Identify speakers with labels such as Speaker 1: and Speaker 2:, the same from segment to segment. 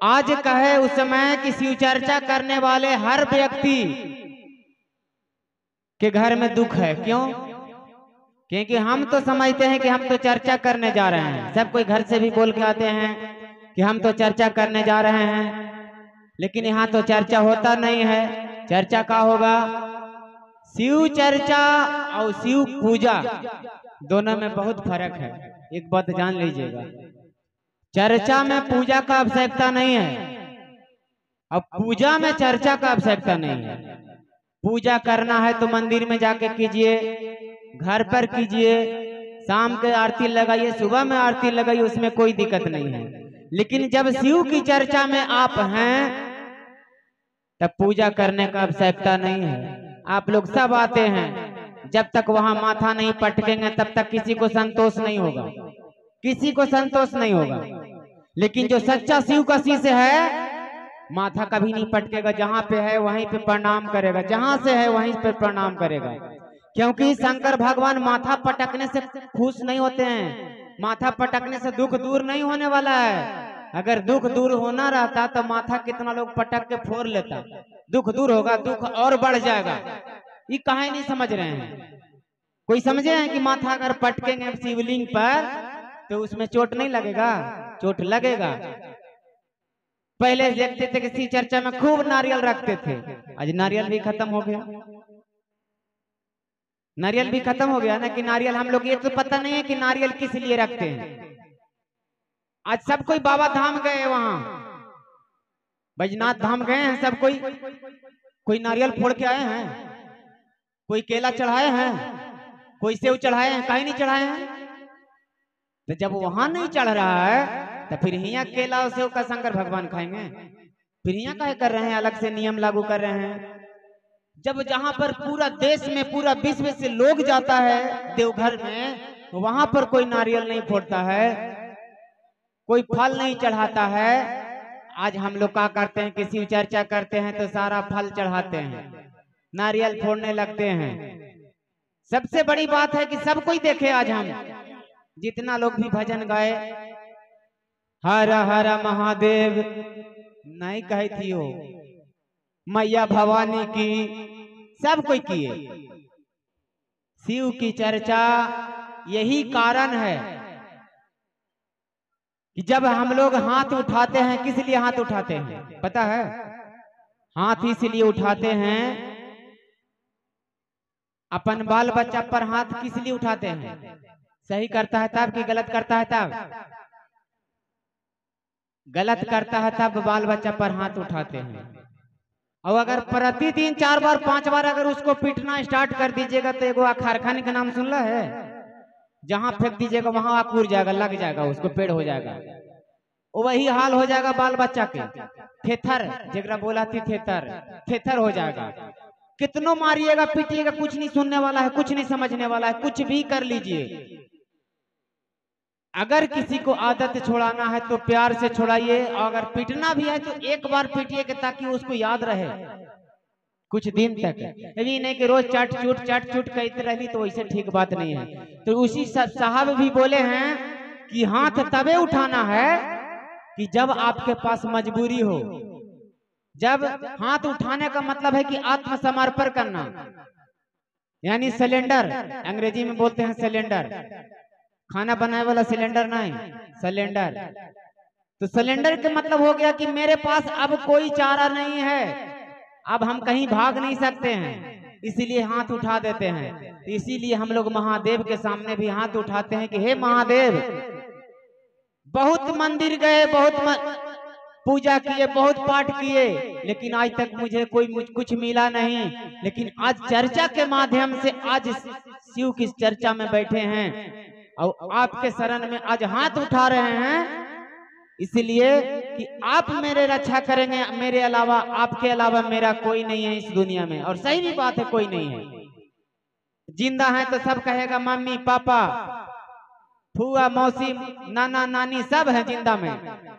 Speaker 1: आज कहे उस समय कि शिव चर्चा करने वाले हर व्यक्ति के घर में दुख है। क्यों? क्योंकि हम तो समझते हैं कि हम तो चर्चा करने जा रहे हैं, सब कोई घर से भी बोल के आते हैं कि हम तो चर्चा करने जा रहे हैं, लेकिन यहाँ तो चर्चा होता नहीं है। चर्चा का होगा? शिव चर्चा और शिव पूजा दोनों में बहुत फर्क है। एक बात जान लीजिएगा, चर्चा में पूजा का आवश्यकता नहीं है और पूजा में चर्चा का आवश्यकता नहीं है। पूजा करना है तो मंदिर में जाके कीजिए, घर पर कीजिए, शाम के आरती लगाइए, सुबह में आरती लगाइए, उसमें कोई दिक्कत नहीं है। लेकिन जब शिव की चर्चा में आप हैं तब पूजा करने का आवश्यकता नहीं है। आप लोग सब आते हैं, जब तक वहां माथा नहीं पटकेंगे तब तक किसी को संतोष नहीं होगा, किसी को संतोष नहीं होगा। लेकिन जो सच्चा शिव का शिष्य है माथा कभी नहीं पटकेगा, जहां पे है वहीं पे प्रणाम करेगा, जहां से है वहीं पे प्रणाम करेगा। क्योंकि शंकर भगवान माथा पटकने से खुश नहीं होते हैं, माथा पटकने से दुख दूर नहीं होने वाला है। अगर दुख दूर होना रहता तो माथा कितना लोग पटक के फोड़ लेता, दुख दूर होगा, दुख और बढ़ जाएगा। ये काहे नहीं समझ रहे हैं? कोई समझे हैं कि माथा अगर पटकेंगे शिवलिंग पर तो उसमें चोट नहीं लगेगा? चोट लगेगा। पहले देखते थे कि शिव चर्चा में खूब नारियल रखते थे, आज नारियल भी खत्म हो गया। नारियल भी खत्म हो गया ना कि नारियल हम लोग ये तो पता नहीं है कि नारियल किस लिए रखते हैं। आज सब कोई बाबा धाम गए, वहां बैजनाथ धाम गए हैं सब कोई नारियल फोड़ के आए हैं, कोई केला चढ़ाए हैं, कोई सेव चढ़ाए हैं, कहीं नहीं चढ़ाए हैं। तो जब वहां नहीं चढ़ रहा है तो फिर यहाँ केला और सेव का शंकर भगवान खाएंगे? फिर यहाँ क्या कर रहे हैं, अलग से नियम लागू कर रहे हैं? जब जहां पर पूरा देश में पूरा विश्व से लोग जाता है देवघर में, वहां पर कोई नारियल नहीं फोड़ता है, कोई फल नहीं चढ़ाता है। आज हम लोग क्या करते हैं कि शिव चर्चा करते हैं तो सारा फल चढ़ाते हैं, नारियल फोड़ने लगते हैं। सबसे बड़ी बात है कि सब कोई देखे, आज हम जितना लोग भी भजन गाए, हर हर महादेव नहीं कही थी हो, मैया भवानी की, सब कोई किए। शिव की चर्चा यही कारण है कि जब हम लोग हाथ उठाते हैं, किस लिए हाथ उठाते हैं पता है? हाथ इसलिए उठाते हैं, अपन बाल बच्चा पर हाथ किस लिए उठाते हैं? सही करता है तब कि गलत करता है तब? गलत करता है तब बाल बच्चा पर हाथ उठाते हैं। और अगर प्रतिदिन 4 बार 5 बार अगर उसको पीटना स्टार्ट कर दीजिएगा तो एगो अखारखानी का नाम सुनला है? जहां फेंक दीजिएगा वहां आकुर जाएगा, लग जाएगा, उसको पेड़ हो जाएगा। वही हाल हो जाएगा बाल बच्चा के, थेथर जगरा बोला थी, थेथर हो जाएगा। कितनों मारिएगा पीटिएगा, कुछ नहीं सुनने वाला है, कुछ नहीं समझने वाला है, कुछ भी कर लीजिए। अगर किसी को आदत छोड़ाना है तो प्यार से छोड़ाइए, और अगर पीटना भी है तो एक बार पीटिए ताकि उसको याद रहे कुछ दिन तक। यही नहीं कि रोज चट चूट कहते रही तो वैसे ठीक बात नहीं है। तो उसी साहब भी बोले हैं कि हाथ तबे उठाना है कि जब आपके पास मजबूरी हो। जब हाथ उठाने का मतलब है कि आत्मसमर्पण करना, यानी सिलेंडर, अंग्रेजी में बोलते हैं सिलेंडर, खाना बनाने वाला सिलेंडर नहीं, सिलेंडर। तो सिलेंडर का मतलब हो गया कि मेरे पास अब कोई चारा नहीं है, अब हम कहीं भाग नहीं सकते हैं, इसीलिए हाथ उठा देते हैं। तो इसीलिए हम लोग महादेव के सामने भी हाथ उठाते हैं कि हे महादेव, बहुत मंदिर गए, बहुत पूजा किए, बहुत पाठ किए, लेकिन आज तक मुझे कुछ मिला नहीं। लेकिन आज चर्चा के माध्यम से आज शिव की चर्चा में बैठे हैं और आपके शरण में आज हाथ उठा रहे हैं, इसलिए कि आप मेरे रक्षा करेंगे, मेरे अलावा, आपके अलावा मेरा कोई नहीं है इस दुनिया में। और सही भी बात है, कोई नहीं है। जिंदा है तो सब कहेगा मम्मी पापा फूआ मौसी नाना नानी सब है जिंदा में।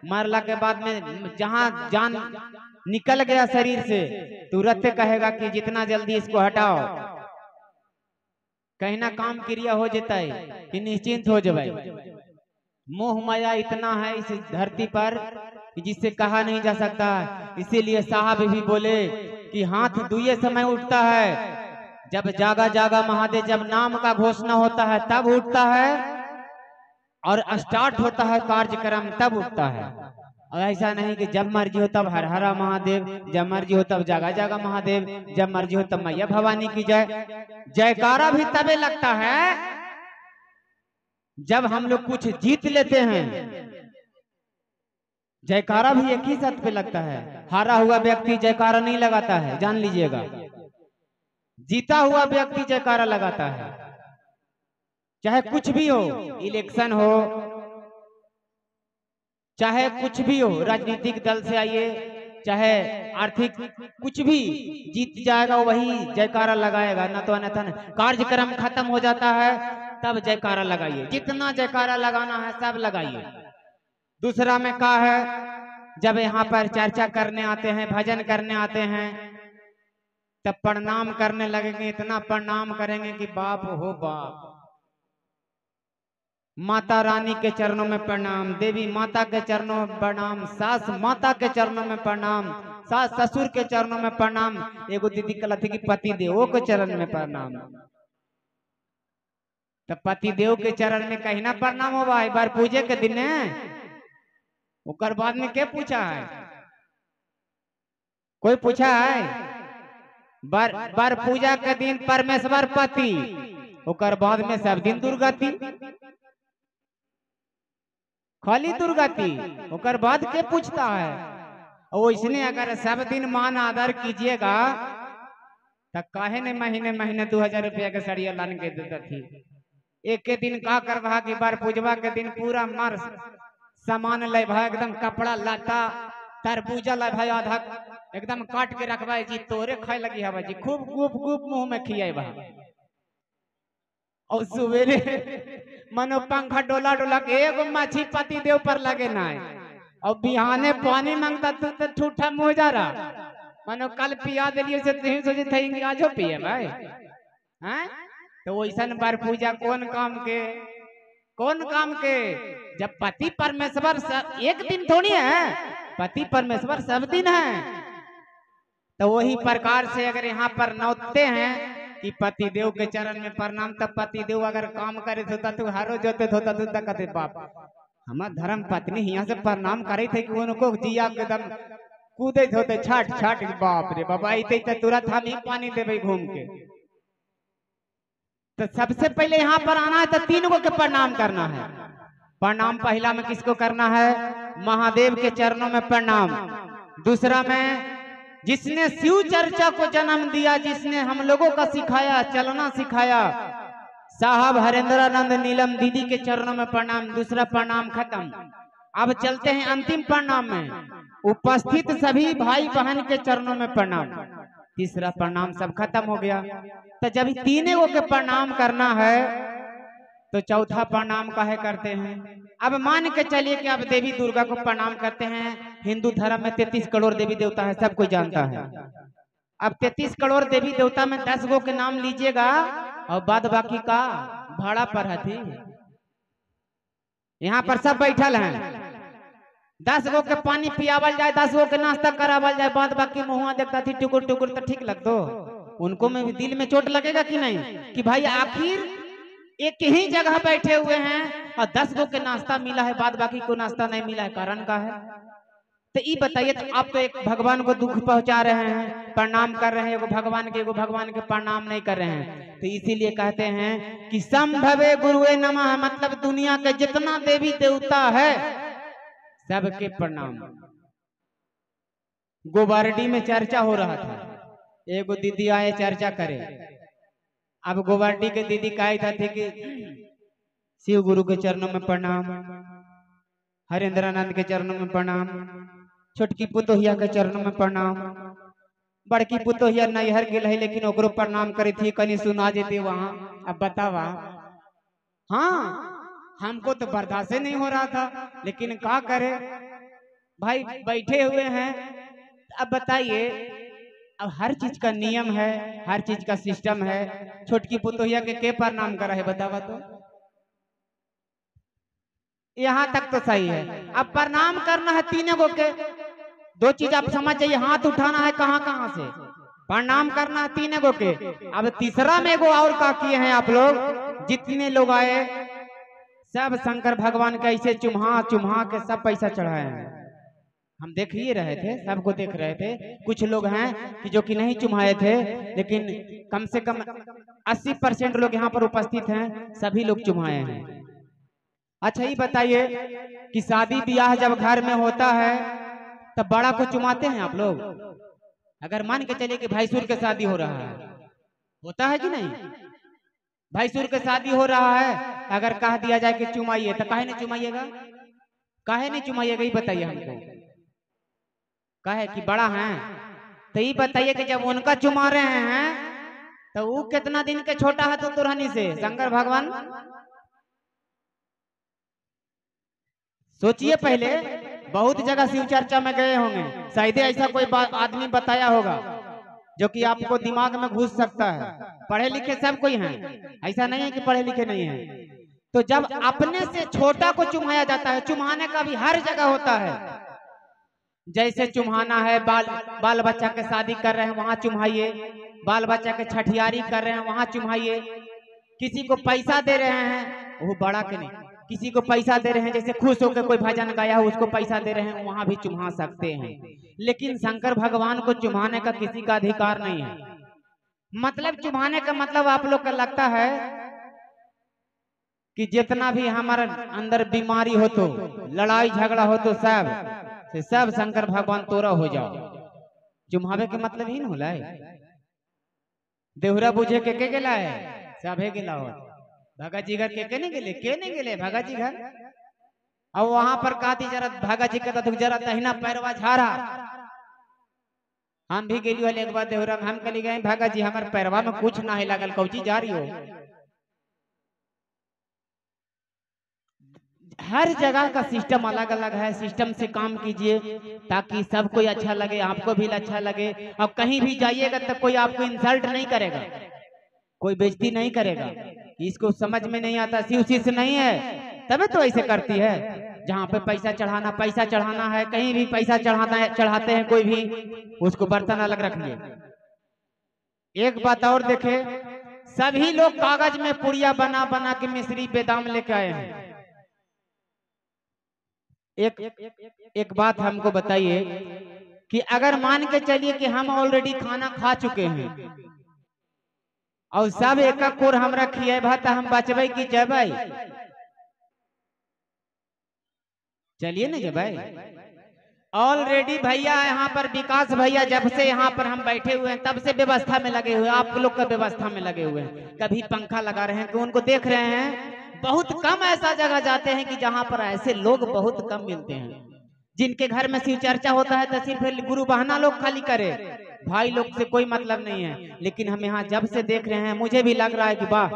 Speaker 1: मरला के बाद में जहां जान निकल गया शरीर से तुरंत कहेगा कि जितना जल्दी इसको हटाओ, कहीं ना काम क्रिया हो जाता है कि निश्चिंत हो जाए। मोह माया इतना है इस धरती पर कि जिससे कहा नहीं जा सकता। इसीलिए साहब भी बोले कि हाथ दुए समय उठता है, जब जागा जागा महादेव, जब नाम का घोषणा होता है तब उठता है, और स्टार्ट होता है कार्यक्रम तब उठता है। और ऐसा नहीं कि जब मर्जी हो तब हर हरा महादेव, जब मर्जी हो तब जागा जागा महादेव, जब मर्जी हो तब मैया भवानी की जय। जयकारा भी तबे लगता है जब हम लोग कुछ जीत लेते हैं। जयकारा भी एक ही शर्त पे लगता है, हारा हुआ व्यक्ति जयकारा नहीं लगाता है, जान लीजिएगा। जीता हुआ व्यक्ति जयकारा लगाता है, चाहे कुछ भी हो, इलेक्शन हो, चाहे कुछ भी हो, राजनीतिक दल से आइए, चाहे आर्थिक, कुछ भी जीत जाएगा वही जयकारा लगाएगा, ना तो अन्यथा कार्यक्रम खत्म हो जाता है तब जयकारा लगाइए, जितना जयकारा लगाना है सब लगाइए। दूसरा में क्या है, जब यहाँ पर चर्चा करने आते हैं, भजन करने आते हैं, तब प्रणाम करने लगेंगे, इतना प्रणाम करेंगे कि बाप हो बाप। माता रानी के चरणों में प्रणाम, देवी माता के चरणों में प्रणाम, सास माता के चरणों में प्रणाम, सास ससुर के चरणों में प्रणाम, एगो दीदी कहती कि पति देवों के चरण में प्रणाम। तो पति देव के चरण में कहीं ना प्रणाम हो भाई, बार पूजे के दिन ओकर बाद में क्या पूछा है, कोई पूछा है? बार पूजा के दिन परमेश्वर पति, ओकर बाद में सब दिन दुर्गति, खाली दुर्गति, ओकर बाद के पूछता है। और इसने अगर सब दिन मान आदर कीजिएगा तो काहे ने महीने महीने 2000 रुपया के सड़िया लान के देता थी। एक के दिन का करवा कि बार पूजवा के दिन पूरा मार सामान ले भाई, एकदम कपड़ा लाता तरबूजा ले भाई, आधा एकदम काट के रखवाई जी, तोरे खाए लगी हवा जी, खूब गुप गुप मुंह में खियाई बा। और सवेरे मनो पंखा डोला डोला के एगो मछली पति देव पर लगे ना, और बिहाने पानी मांगता तो ठूठा मुँह जा रहा, मनो कल पिया दिलिए से नहीं सोचे थे आजो पिए भाई हैं। तो वैसा बार पूजा कौन काम के, कौन काम के, जब पति परमेश्वर एक दिन थोड़ी है, पति परमेश्वर सब दिन है। तो वही प्रकार से अगर यहाँ पर नौते हैं कि पति देव के चरण में प्रणाम, तब पति देव अगर काम करे होता तो हारो जोते होता तो कहते बाप हमार धर्म पत्नी यहाँ से प्रणाम करे थे कि उनको जिया एकदम कूदे होते छाट छाट, बाप रे बाबा इते तुरंत हम ही पानी देवे घूम के। तो सबसे पहले यहाँ पर आना है तो 3 को के प्रणाम करना है। प्रणाम पहला में किसको करना है, महादेव के चरणों में प्रणाम। दूसरा में जिसने शिव चर्चा को जन्म दिया, जिसने हम लोगों का सिखाया, चलना सिखाया, साहब हरेंद्रानंद नीलम दीदी के चरणों में प्रणाम। दूसरा प्रणाम खत्म। अब चलते हैं अंतिम प्रणाम में, उपस्थित सभी भाई बहन के चरणों में प्रणाम। तीसरा प्रणाम सब खत्म हो गया। तो जब 3 के प्रणाम करना है तो चौथा प्रणाम काहे करते हैं। अब मान के चलिए कि आप देवी दुर्गा को प्रणाम करते हैं। हिंदू धर्म में 33 करोड़ देवी देवता है, सब कोई जानता है। अब 33 करोड़ देवी देवता में 10 गो के नाम लीजिएगा और बाद बाकी का भाड़ा पर है। यहाँ पर सब बैठल हैं, 10 गो के पानी पियावल जाए, 10 गो के नाश्ता करावल जाए, बाद बाकी मुँह देखता थी टुकुर टुकुर, तो ठीक लगतो उनको में भी दिल में चोट लगेगा कि नहीं, कि भाई आखिर एक ही जगह बैठे हुए हैं और 10 गो के नाश्ता मिला है, बाद बाकी को नाश्ता नहीं मिला है, कारण का है। तो ये बताइए, तो आप तो एक भगवान को दुख पहुंचा रहे हैं, प्रणाम कर रहे हैं एगो भगवान के प्रणाम नहीं कर रहे हैं। तो इसीलिए कहते हैं कि संभवे गुरुवे नमः, मतलब दुनिया के जितना देवी देवता है सबके प्रणाम। गोबारडी में चर्चा हो रहा था, एगो दीदी आए चर्चा करे। अब गोबारडी के दीदी कहा थे कि शिव गुरु के चरणों में प्रणाम, हरेंद्रानंद के चरणों में प्रणाम, छोटकी पुतोहिया के चरणों में प्रणाम, बड़की पुतोहिया नैहर गेल है लेकिन ओकरो प्रणाम करी थी, कहीं सुना जेते वहां। अब बतावा, हाँ हमको तो बर्दाश्त नहीं हो रहा था, लेकिन क्या करे भाई, बैठे हुए हैं। अब बताइए, अब हर चीज का नियम है, हर चीज का सिस्टम है। छोटकी पुतोहिया के प्रणाम करा है बतावा तो, यहाँ तक तो सही है। अब प्रणाम करना है तीनों को के, दो चीज आप समझ जाइए, हाथ उठाना है कहाँ कहाँ से, प्रणाम करना है तीनों को के। अब तीसरा में एगो और का किए हैं आप लोग, जितने लोग आए सब शंकर भगवान का ऐसे चुम्हा चुम्हा के सब पैसा चढ़ाए हैं। हम देख ही रहे थे, सबको देख रहे थे। कुछ लोग हैं कि जो कि नहीं चुमाए थे, लेकिन कम से कम 80% लोग यहाँ पर उपस्थित हैं, सभी लोग चुमाए हैं। अच्छा ये बताइए कि शादी ब्याह जब घर में होता है तब बड़ा को चुमाते हैं आप लोग? अगर मान के चलिए कि भाईसुर के शादी हो रहा है, होता है कि नहीं? भाईसुर के शादी हो रहा है, अगर कह दिया जाए कि चुमाइए तो काहे नहीं चुमाइएगा? काहे नहीं चुमाइएगा, ये बताइए हमको। काहे कि बड़ा है? तो ये बताइए कि जब उनका चुमा रहे हैं तो वो कितना दिन के छोटा है तो तुरहनी से शंकर भगवान? सोचिए पहले, बहुत जगह शिव चर्चा में गए होंगे, शायद ऐसा कोई आदमी बताया होगा जो कि आपको दिमाग में घुस सकता है। पढ़े लिखे सब कोई हैं, ऐसा नहीं है कि पढ़े लिखे नहीं है। तो जब अपने से छोटा को चुमाया जाता है, चुमाने का भी हर जगह होता है। जैसे चुमाना है, बाल बच्चा के शादी कर रहे हैं वहां चुमाइए, बाल बच्चा के छठियारी कर रहे हैं वहां चुमाइए, किसी को पैसा दे रहे हैं वो बड़ा के नहीं, किसी को पैसा दे रहे हैं, जैसे खुश होकर कोई भजन गाया हो उसको पैसा दे रहे हैं, वहां भी चुमा सकते हैं। लेकिन शंकर भगवान को चुमाने का किसी का अधिकार नहीं है। मतलब चुमाने का मतलब आप लोग का लगता है कि जितना भी हमारे अंदर बीमारी हो तो, लड़ाई झगड़ा हो तो सब शंकर भगवान तोरा हो जाओ। चुमावे के मतलब ही न होला है। देहुरा बुझे के गेला है, सभे गेला हो। भगत जी घर के नहीं गेले, के नहीं गेले भगत जी घर। और वहां पर कहती जरा भगत जी कहता तो जरा तहिना पैरवा झारा। हम भी गेली वाले एक बार देहुरा, हम कली गए भगत जी हमारे पैरवा में कुछ ना है लगल, कौची जा रही हो। हर जगह का सिस्टम अलग अलग है, सिस्टम से काम कीजिए ताकि सबको अच्छा लगे, आपको भी अच्छा लगे। और कहीं भी जाइएगा तो कोई आपको इंसल्ट नहीं करेगा, कोई बेइज्जती नहीं करेगा। इसको समझ में नहीं आता, शिव शिष्य नहीं है तबे तो ऐसे करती है। जहाँ पे पैसा चढ़ाना है, कहीं भी पैसा चढ़ाना है, चढ़ाते हैं कोई भी, उसको बर्तन अलग रखिए। एक बात और देखे, सभी लोग कागज में पुड़िया बना बना के मिश्री बेदाम लेके आए हैं। एक बात हमको बताइए कि अगर मान के चलिए कि हम ऑलरेडी खाना खा चुके हैं और सब एक कोर हमरा खिएबा तो हम बचबै कि जबै? चलिए ना जबै। ऑलरेडी भैया यहाँ पर विकास भैया जब से यहाँ पर हम बैठे हुए हैं तब से व्यवस्था में लगे हुए हैं, आप लोग का व्यवस्था में लगे हुए हैं। कभी पंखा लगा रहे हैं कि उनको देख रहे हैं। बहुत कम ऐसा जगह जाते हैं कि जहां पर ऐसे लोग बहुत कम मिलते हैं, जिनके घर में शिव चर्चा होता है तो सिर्फ गुरु बहाना लोग खाली करे, भाई लोग से कोई मतलब नहीं है। लेकिन हम यहाँ जब से देख रहे हैं मुझे भी लग रहा है कि वाह,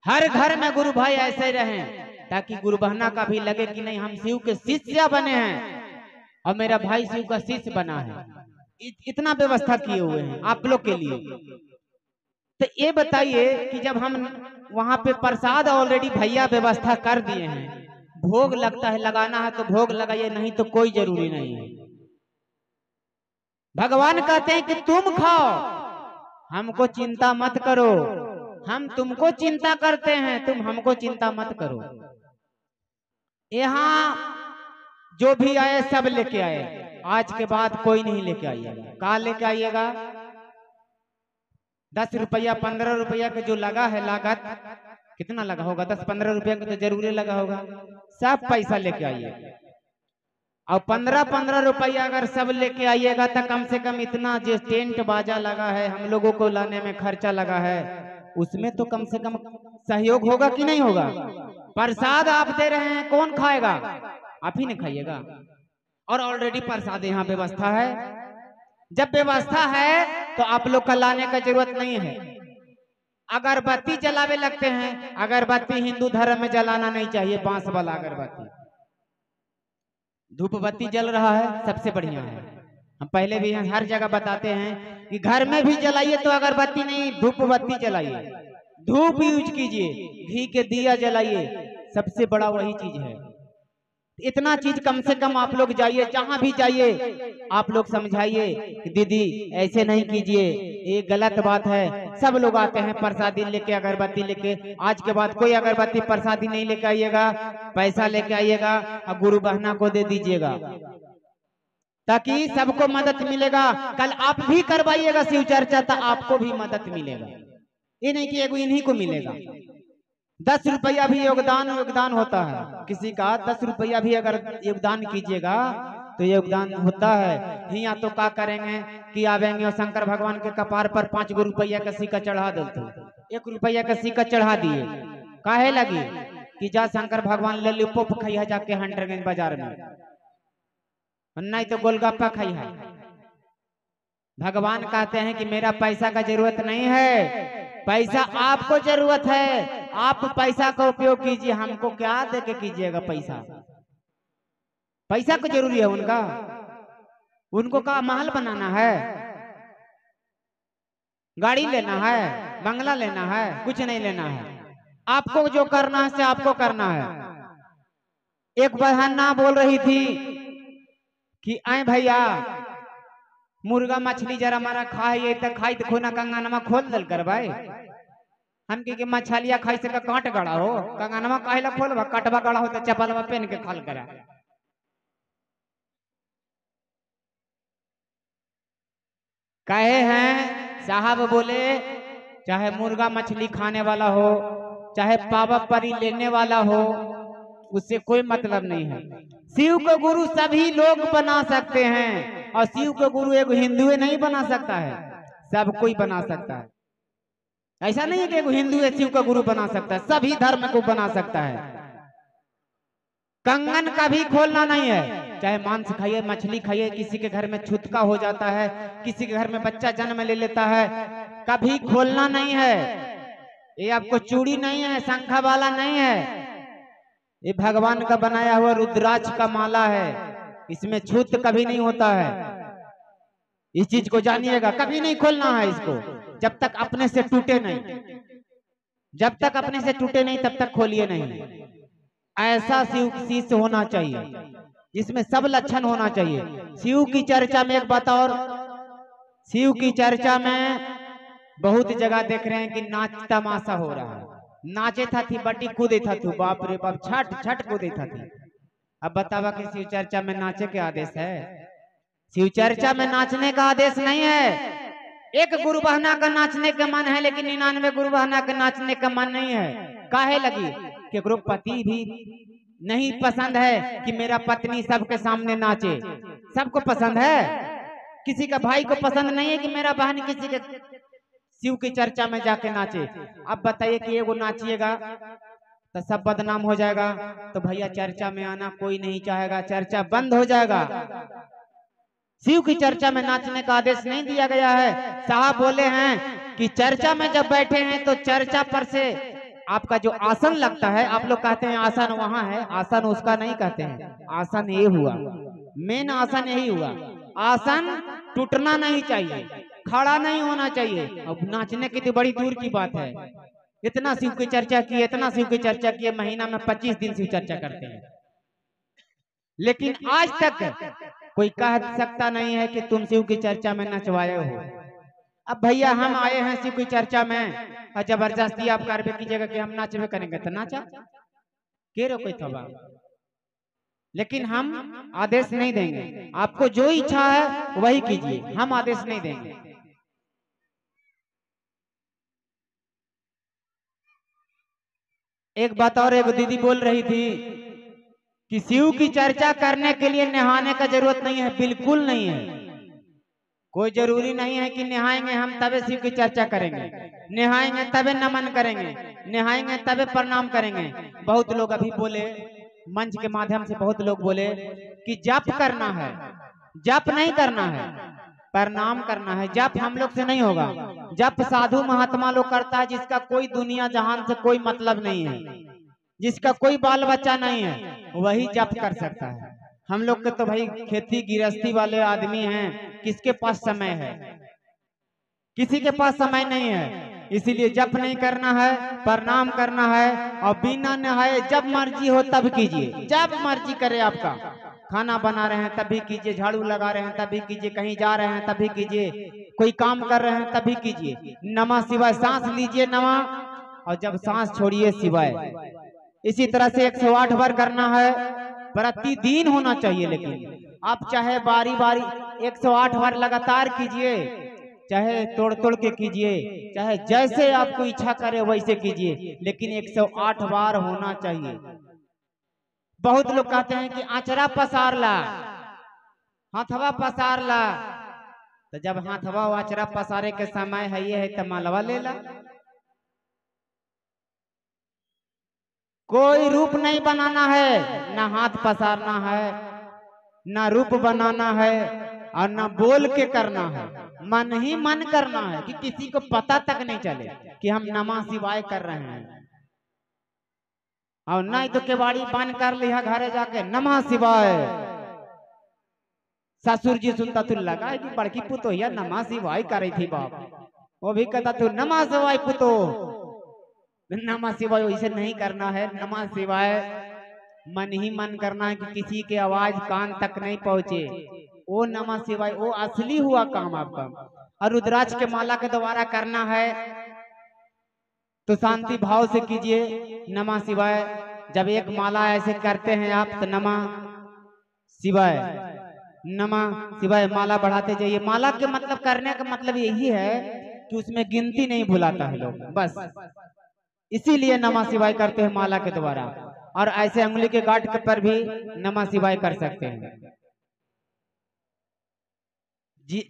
Speaker 1: हर घर में गुरु भाई ऐसे रहे, ताकि गुरु बहना का भी लगे कि नहीं हम शिव के शिष्य बने हैं और मेरा भाई शिव का शिष्य बना है। इतना व्यवस्था किए हुए हैं आप लोग के लिए। तो ये बताइए कि जब हम वहां पे प्रसाद ऑलरेडी भैया व्यवस्था कर दिए हैं, भोग लगता है, लगाना है तो भोग लगाइए, नहीं तो कोई जरूरी नहीं है। भगवान कहते हैं कि तुम खाओ, हमको चिंता मत करो, हम तुमको चिंता करते हैं, तुम हमको चिंता मत करो। यहाँ जो भी आए सब लेके आए, आज के बाद कोई नहीं लेके आइएगा। कहाँ लेके आइएगा? 10 रुपया 15 रुपया के जो लगा है लागत, कितना लगा होगा? 10-15 रुपया का तो जरूर लगा होगा। सब पैसा लेके आइए और 15-15 रुपया अगर सब लेके आइएगा तो कम से कम इतना जो टेंट बाजा लगा है, हम लोगों को लाने में खर्चा लगा है, उसमें तो कम से कम सहयोग होगा कि नहीं होगा? प्रसाद आप दे रहे हैं, कौन खाएगा? आप ही नहीं खाइएगा। और ऑलरेडी प्रसाद यहाँ व्यवस्था है। जब व्यवस्था है तो आप लोग का लाने का जरूरत नहीं है। अगरबत्ती जलावे लगते हैं, अगरबत्ती हिंदू धर्म में जलाना नहीं चाहिए, बांस वाला अगरबत्ती। धूप बत्ती जल रहा है सबसे बढ़िया है। हम पहले भी हर जगह बताते हैं कि घर में भी जलाइए तो अगरबत्ती नहीं, धूप बत्ती जलाइए। धूप यूज कीजिए, घी के दिया जलाइए, सबसे बड़ा वही चीज है। इतना चीज कम से कम आप लोग जाइए, जहां भी जाइए आप लोग समझाइए कि दीदी ऐसे नहीं कीजिए, ये गलत बात है। सब लोग आते हैं प्रसादी लेके, अगरबत्ती लेके। आज के बाद कोई अगरबत्ती प्रसादी नहीं लेके आइएगा, पैसा लेके आइएगा और गुरु बहना को दे दीजिएगा, ताकि सबको मदद मिलेगा। कल आप भी करवाइएगा शिव चर्चा तो आपको भी मदद मिलेगा। ये नहीं कि एगो इन्हीं को मिलेगा। 10 रुपया भी योगदान होता है किसी का। 10 रुपया भी अगर योगदान कीजिएगा तो योगदान होता है। यहाँ तो क्या करेंगे कि आवेंगे और शंकर भगवान के कपार पर 5 रुपया का सिक्का चढ़ा देते, 1 रुपया का सिक्का चढ़ा दिए। काहे लगी कि जा शंकर भगवान लॉलीपॉप खाइया जाके हंटरगंज बाजार में, नहीं तो गोलगप्पा खाइया। भगवान कहते हैं कि मेरा पैसा का जरूरत नहीं है, पैसा आपको जरूरत है। आप पैसा का उपयोग कीजिए, हमको क्या दे के कीजिएगा। पैसा को जरूरी है उनका, उनको का महल बनाना है, गाड़ी लेना है, बंगला लेना है, कुछ नहीं लेना है। आपको जो करना है से आपको करना है। एक बहन ना बोल रही थी कि आए भैया मुर्गा मछली जरा हमारा खाइए तो खाई तो खोना कंगनमा खोल दल कर भाई। हम के मछलिया खाई से काट गड़ा हो, कंगनमा काहेला खोलबा, काटवा गड़ा हो तो चपलवा पहन के खाल करा। कहे हैं साहब बोले चाहे मुर्गा मछली खाने वाला हो, चाहे पावा परी लेने वाला हो, उससे कोई मतलब नहीं है। शिव को गुरु सभी लोग बना सकते हैं, और शिव को गुरु एक हिंदू नहीं बना सकता है, सब कोई बना सकता है। ऐसा नहीं है कि एक हिंदू शिव का गुरु बना सकता है, सभी धर्म को बना सकता है। कंगन का भी खोलना नहीं है, चाहे मांस खाइए, मछली खाइए। किसी के घर में छूतका हो जाता है, किसी के घर में बच्चा जन्म ले लेता है, कभी खोलना नहीं है। ये आपको चूड़ी नहीं है, शंखा वाला नहीं है, ये भगवान का बनाया हुआ रुद्राक्ष का माला है, इसमें छूत कभी नहीं होता है। इस चीज को जानिएगा, कभी नहीं खोलना है इसको जब तक अपने से टूटे नहीं। जब तक अपने से टूटे नहीं तब तक खोलिए नहीं। ऐसा शिव शिष्य होना चाहिए जिसमें सब लक्षण होना चाहिए। शिव की चर्चा में एक बात और, शिव की चर्चा में बहुत जगह देख रहे हैं कि नाच तमाशा हो रहा है। नाचे था थी बड्डी कूदे था तू, बाप रे बाप, छट कूदे था थी। अब बतावा कि शिव चर्चा में नाचे के आदेश है? शिव चर्चा में नाचने का आदेश नहीं है। एक गुरु बहना का नाचने का मन है, लेकिन 99 गुरु बहना का नाचने का मन नहीं है। काहे लगी कि पति भी नहीं पसंद है कि मेरा पत्नी सबके सामने नाचे। सबको पसंद है, किसी का भाई को पसंद नहीं है कि मेरा बहन किसी के शिव की चर्चा में जाके नाचे। अब बताइए कि एगो नाचिएगा तो सब बदनाम हो जाएगा, तो भैया चर्चा में आना कोई नहीं चाहेगा, चर्चा बंद हो जाएगा। शिव की चर्चा में नाचने का आदेश नहीं दिया गया है। साहब बोले हैं कि चर्चा में जब बैठे हैं तो चर्चा पर से आपका जो आसन लगता है, आप लोग कहते हैं आसन वहां है, आसन उसका नहीं कहते हैं, आसन ये हुआ, मेन आसन यही हुआ। आसन टूटना नहीं चाहिए, खड़ा नहीं होना चाहिए। अब नाचने की तो बड़ी दूर की बात है। इतना शिव की चर्चा की, इतना शिव की चर्चा की, महीना में 25 दिन शिव चर्चा करते हैं, लेकिन आज तक कोई कह सकता नहीं है कि तुम शिव की चर्चा में नचवाए हो। अब भैया हम आए हैं शिव की चर्चा में और जबरदस्ती आप कार्य कीजिएगा कि हम नाचवे करेंगे तो नाचा के रो कोई थोड़ा, लेकिन हम आदेश नहीं देंगे। आपको जो इच्छा है वही कीजिए, हम आदेश नहीं देंगे। एक बात और, एक दीदी बोल रही थी कि शिव की चर्चा करने के लिए नहाने का जरूरत नहीं है। बिल्कुल नहीं है, कोई जरूरी नहीं है कि नहाएंगे हम तबे शिव की चर्चा करेंगे, नहाएंगे तबे नमन करेंगे, नहाएंगे तबे प्रणाम करेंगे। बहुत लोग अभी बोले, मंच के माध्यम से बहुत लोग बोले कि जप करना है, जप नहीं करना है, प्रणाम करना है। जप हम लोग से नहीं होगा, जप साधु महात्मा लोग करता है, जिसका कोई दुनिया जहान से कोई मतलब नहीं है, जिसका कोई बाल बच्चा नहीं है, वही जप कर सकता है। हम लोग के तो भाई खेती गृहस्थी वाले आदमी हैं, किसके पास समय है? किसी के पास समय नहीं है। इसीलिए जप नहीं करना है, प्रणाम करना है और बिना नहाए जब मर्जी हो तब कीजिए, जब मर्जी करे आपका। खाना बना रहे हैं तभी कीजिए, झाड़ू लगा रहे हैं तभी कीजिए, कहीं जा रहे हैं तभी कीजिए, कोई काम कर रहे हैं तभी कीजिए। नमः शिवाय, सांस लीजिए नमः, और जब सांस छोड़िए शिवाय। इसी तरह से 108 बार करना है, प्रतिदिन होना चाहिए। लेकिन आप चाहे बारी बारी 108 बार लगातार कीजिए, चाहे तोड़ तोड़ के कीजिए, चाहे जैसे आपको इच्छा करे वैसे कीजिए, लेकिन 108 बार होना चाहिए। बहुत लोग कहते हैं कि आचरा पसार ला, हाथवा पसार ला, तो जब हाथवा आचरा पसारे के समय है ये है तो मालवा ले ला। कोई रूप नहीं बनाना है, ना हाथ पसारना है, ना रूप बनाना है, और ना बोल के करना है, मन ही मन करना है कि किसी को पता तक नहीं चले कि हम नमः शिवाय कर रहे हैं। और नहीं तो केवाड़ी बंद कर लिया घरे जाके नमः शिवाय। ससुर जी सुनता तू लगा कि बड़की पुतोहिया नमः शिवाय कर रही थी बाप, वो भी कहता तू नमः शिवाय पुतो। नमः शिवाय वैसे नहीं करना है, नमः शिवाय मन ही मन करना है कि किसी के आवाज कान तक नहीं पहुंचे, वो नमः शिवाय, वो असली हुआ काम आपका। और रुद्राक्ष के माला के द्वारा करना है तो शांति भाव से कीजिए नमः शिवाय। जब एक माला ऐसे करते हैं आप तो नमः शिवाय, नमः शिवाय माला बढ़ाते जाइए। माला के मतलब करने का मतलब यही है कि उसमें गिनती नहीं भुलाता है लोग, बस इसीलिए नमः शिवाय करते हैं माला के द्वारा। और ऐसे उंगली के गांठ पर भी नमः शिवाय कर सकते हैं।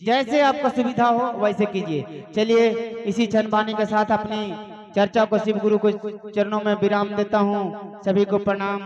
Speaker 1: जैसे आपको सुविधा हो वैसे कीजिए। चलिए इसी छनबानी के साथ अपनी चर्चा को शिव गुरु को चरणों में विराम देता हूँ। सभी को प्रणाम।